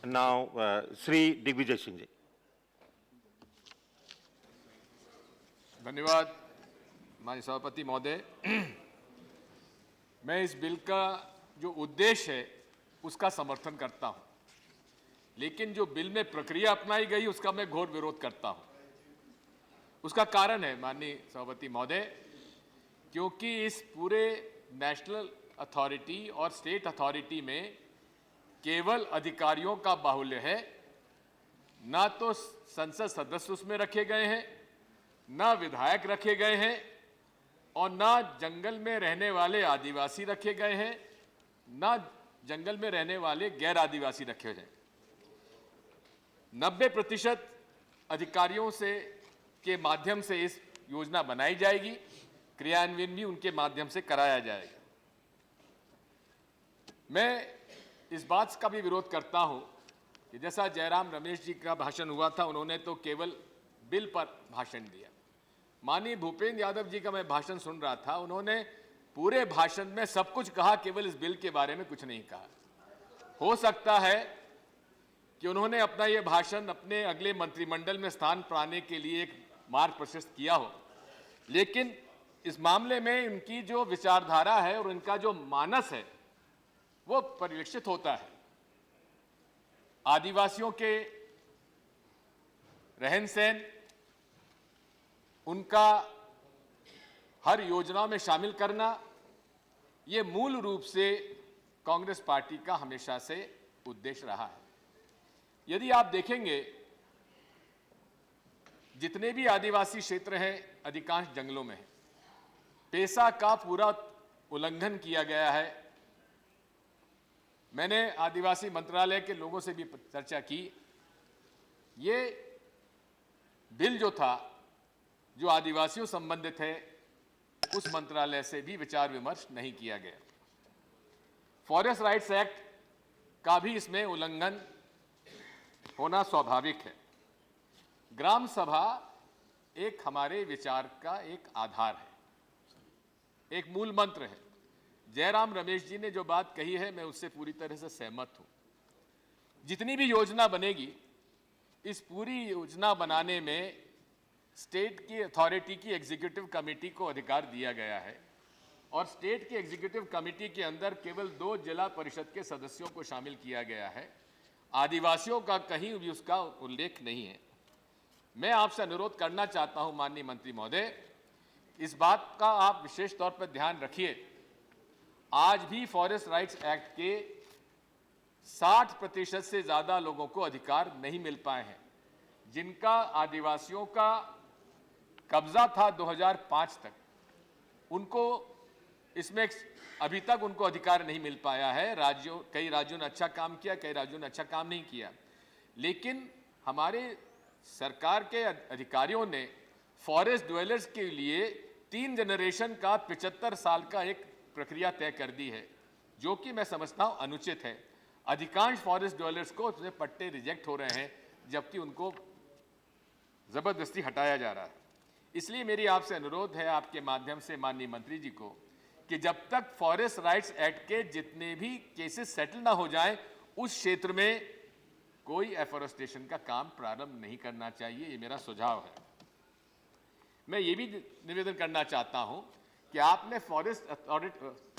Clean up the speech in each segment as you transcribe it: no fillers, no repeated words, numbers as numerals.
Now, Sri Digvijay Singh ji. धन्यवाद माननीय सभापति महोदय। मैं इस बिल का जो उद्देश्य है उसका समर्थन करता हूं, लेकिन जो बिल में प्रक्रिया अपनाई गई उसका मैं घोर विरोध करता हूं। उसका कारण है माननीय सभापति महोदय, क्योंकि इस पूरे नेशनल अथॉरिटी और स्टेट अथॉरिटी में केवल अधिकारियों का बाहुल्य है। ना तो संसद सदस्य उसमें रखे गए हैं, ना विधायक रखे गए हैं, और ना जंगल में रहने वाले आदिवासी रखे गए हैं, ना जंगल में रहने वाले गैर आदिवासी रखे गए हैं। 90% अधिकारियों से के माध्यम से इस योजना बनाई जाएगी, क्रियान्वयन भी उनके माध्यम से कराया जाएगा। मैं इस बात का भी विरोध करता हूं कि जैसा जयराम रमेश जी का भाषण हुआ था, उन्होंने तो केवल बिल पर भाषण दिया। माननीय भूपेंद्र यादव जी का मैं भाषण सुन रहा था, उन्होंने पूरे भाषण में सब कुछ कहा, केवल इस बिल के बारे में कुछ नहीं कहा। हो सकता है कि उन्होंने अपना ये भाषण अपने अगले मंत्रिमंडल में स्थान पाने के लिए एक मार्ग प्रशस्त किया हो, लेकिन इस मामले में उनकी जो विचारधारा है और उनका जो मानस है वो परिलक्षित होता है। आदिवासियों के रहन सहन, उनका हर योजना में शामिल करना, ये मूल रूप से कांग्रेस पार्टी का हमेशा से उद्देश्य रहा है। यदि आप देखेंगे, जितने भी आदिवासी क्षेत्र हैं अधिकांश जंगलों में है। पेशा का पूरा उल्लंघन किया गया है। मैंने आदिवासी मंत्रालय के लोगों से भी चर्चा की। ये बिल जो था, जो आदिवासियों संबंधित है, उस मंत्रालय से भी विचार विमर्श नहीं किया गया। फॉरेस्ट राइट्स एक्ट का भी इसमें उल्लंघन होना स्वाभाविक है। ग्राम सभा एक हमारे विचार का एक आधार है, एक मूल मंत्र है। जयराम रमेश जी ने जो बात कही है, मैं उससे पूरी तरह से सहमत हूं। जितनी भी योजना बनेगी, इस पूरी योजना बनाने में स्टेट की अथॉरिटी की एग्जीक्यूटिव कमेटी को अधिकार दिया गया है, और स्टेट की एग्जीक्यूटिव कमेटी के अंदर केवल 2 जिला परिषद के सदस्यों को शामिल किया गया है। आदिवासियों का कहीं भी उसका उल्लेख नहीं है। मैं आपसे अनुरोध करना चाहता हूं माननीय मंत्री महोदय, इस बात का आप विशेष तौर पर ध्यान रखिए। आज भी फॉरेस्ट राइट्स एक्ट के 60% से ज्यादा लोगों को अधिकार नहीं मिल पाए हैं, जिनका आदिवासियों का कब्जा था 2005 तक। उनको इसमें अभी तक उनको अधिकार नहीं मिल पाया है। कई राज्यों ने अच्छा काम किया, कई राज्यों ने अच्छा काम नहीं किया, लेकिन हमारे सरकार के अधिकारियों ने फॉरेस्ट ड्वेलर्स के लिए 3 जनरेशन का 75 साल का एक प्रक्रिया तय कर दी है, जो कि मैं समझता हूं अनुचित है। अधिकांश फॉरेस्ट ड्वेलर्स को उसमें पट्टे रिजेक्ट हो रहे हैं, जबकि उनको जबरदस्ती हटाया जा रहा है। इसलिए मेरी आपसे अनुरोध है, आपके माध्यम से माननीय मंत्री जी को, कि जब तक फॉरेस्ट राइट्स एक्ट के जितने भी केसेस सेटल ना हो जाएं, उस क्षेत्र में कोई एफॉरेस्टेशन का काम प्रारंभ नहीं करना चाहिए। ये मेरा सुझाव है। मैं ये भी निवेदन करना चाहता हूं कि आपने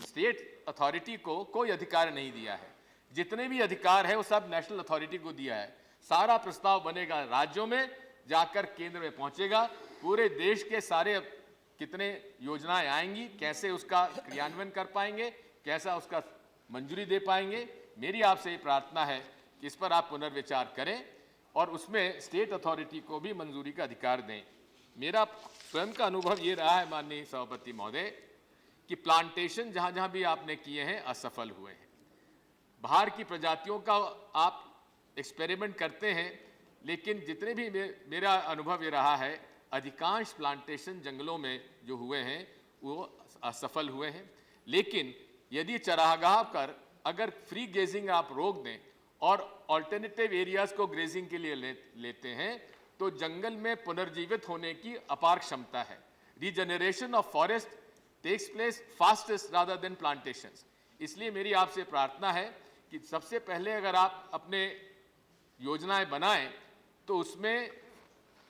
स्टेट अथॉरिटी को कोई अधिकार नहीं दिया है। जितने भी अधिकार है वो सब नेशनल अथॉरिटी को दिया है। सारा प्रस्ताव बनेगा राज्यों में, जाकर केंद्र में पहुंचेगा। पूरे देश के सारे कितने योजनाएं आएंगी, कैसे उसका क्रियान्वयन कर पाएंगे, कैसा उसका मंजूरी दे पाएंगे। मेरी आपसे ये प्रार्थना है कि इस पर आप पुनर्विचार करें और उसमें स्टेट अथॉरिटी को भी मंजूरी का अधिकार दें। मेरा स्वयं का अनुभव ये रहा है माननीय सभापति महोदय, कि प्लांटेशन जहां जहां भी आपने किए हैं असफल हुए हैं। बाहर की प्रजातियों का आप एक्सपेरिमेंट करते हैं, लेकिन जितने भी मेरा अनुभव ये रहा है, अधिकांश प्लांटेशन जंगलों में जो हुए हैं वो असफल हुए हैं। लेकिन यदि चरागाह पर अगर फ्री ग्रेजिंग आप रोक दें और ऑल्टरनेटिव एरियाज को ग्रेजिंग के लिए लेते हैं, तो जंगल में पुनर्जीवित होने की अपार क्षमता है। Regeneration of forest takes place fastest rather than plantations. इसलिए मेरी आपसे प्रार्थना है कि सबसे पहले अगर आप अपने योजनाएं बनाएं तो उसमें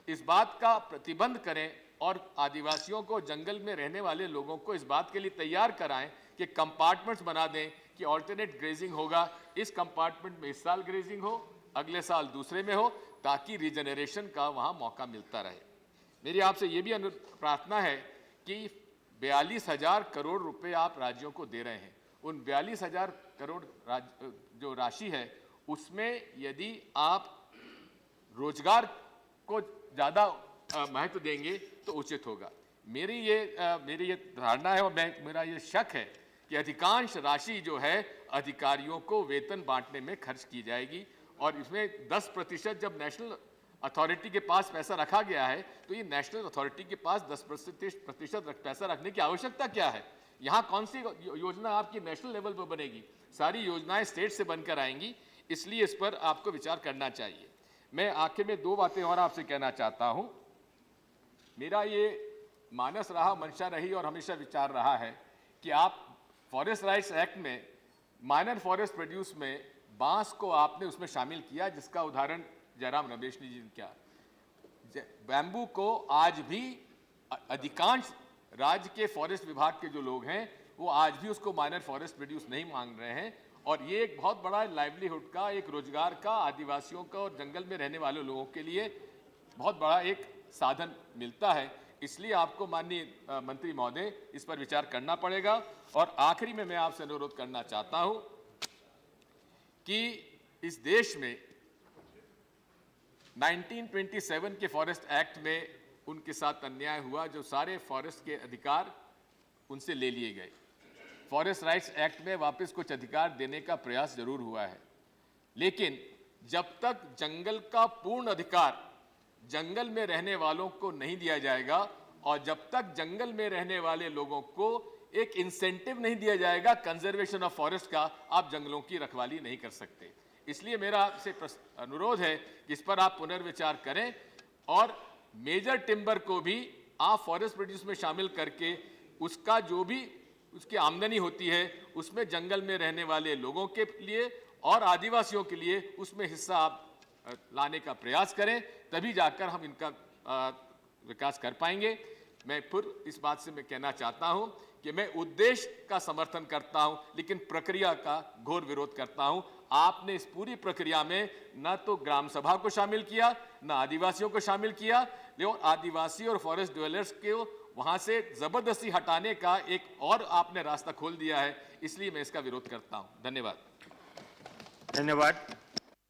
इस बात का प्रतिबंध करें और आदिवासियों को, जंगल में रहने वाले लोगों को इस बात के लिए तैयार कराएं कि कंपार्टमेंट्स बना दें कि ऑल्टरनेट ग्रेजिंग होगा, इस कंपार्टमेंट में इस साल ग्रेजिंग हो, अगले साल दूसरे में हो, ताकि रीजनरेशन का वहां मौका मिलता रहे। मेरी आपसे ये भी प्रार्थना है कि 42,000 करोड़ रुपए आप राज्यों को दे रहे हैं, उन 42,000 करोड़ जो राशि है उसमें यदि आप रोजगार को ज़्यादा महत्व देंगे तो उचित होगा। मेरी ये धारणा है और मेरा ये शक है कि अधिकांश राशि जो है अधिकारियों को वेतन बांटने में खर्च की जाएगी और इसमें 10% जब नेशनल अथॉरिटी के पास पैसा रखा गया है तो ये नेशनल अथॉरिटी के पास 10% पैसा रखने की आवश्यकता क्या है? यहाँ कौन सी योजना आपकी नेशनल लेवल पर बनेगी? सारी योजनाएं स्टेट से बनकर आएंगी, इसलिए इस पर आपको विचार करना चाहिए। मैं आखिर में 2 बातें और आपसे कहना चाहता हूं। मेरा ये मानस रहा, मंशा रही और हमेशा विचार रहा है कि आप फॉरेस्ट राइट्स एक्ट में माइनर फॉरेस्ट प्रोड्यूस में बांस को आपने उसमें शामिल किया, जिसका उदाहरण जयराम रमेश ने जी ने किया। बैम्बू को आज भी अधिकांश राज्य के फॉरेस्ट विभाग के जो लोग हैं वो आज भी उसको माइनर फॉरेस्ट प्रोड्यूस नहीं मांग रहे हैं और ये एक बहुत बड़ा लाइवलीहुड का, एक रोजगार का, आदिवासियों का और जंगल में रहने वाले लोगों के लिए बहुत बड़ा एक साधन मिलता है। इसलिए आपको माननीय मंत्री महोदय इस पर विचार करना पड़ेगा। और आखिरी में मैं आपसे अनुरोध करना चाहता हूं कि इस देश में 1927 के फॉरेस्ट एक्ट में उनके साथ अन्याय हुआ, जो सारे फॉरेस्ट के अधिकार उनसे ले लिए गए। फॉरेस्ट राइट्स एक्ट में वापस कुछ अधिकार देने का प्रयास जरूर हुआ है, लेकिन जब तक जंगल का पूर्ण अधिकार जंगल में रहने वालों को नहीं दिया जाएगा और जब तक जंगल में रहने वाले लोगों को एक इंसेंटिव नहीं दिया जाएगा कंजर्वेशन ऑफ फॉरेस्ट का, आप जंगलों की रखवाली नहीं कर सकते। इसलिए मेरा आपसे अनुरोध है कि इस पर आप पुनर्विचार करें और मेजर टिम्बर को भी आप फॉरेस्ट प्रोड्यूस में शामिल करके उसका जो भी उसकी आमदनी होती है उसमें जंगल में रहने वाले लोगों के लिए और आदिवासियों के लिए उसमें हिस्सा आप लाने का प्रयास करें, तभी जाकर हम इनका विकास कर पाएंगे। मैं फिर इस बात से मैं कहना चाहता हूं कि मैं उद्देश्य का समर्थन करता हूं, लेकिन प्रक्रिया का घोर विरोध करता हूं। आपने इस पूरी प्रक्रिया में न तो ग्राम सभा को शामिल किया, न आदिवासियों को शामिल किया, लेकिन आदिवासी और फॉरेस्ट ड्वेलर्स को वहां से जबरदस्ती हटाने का एक और आपने रास्ता खोल दिया है। इसलिए मैं इसका विरोध करता हूं। धन्यवाद। धन्यवाद।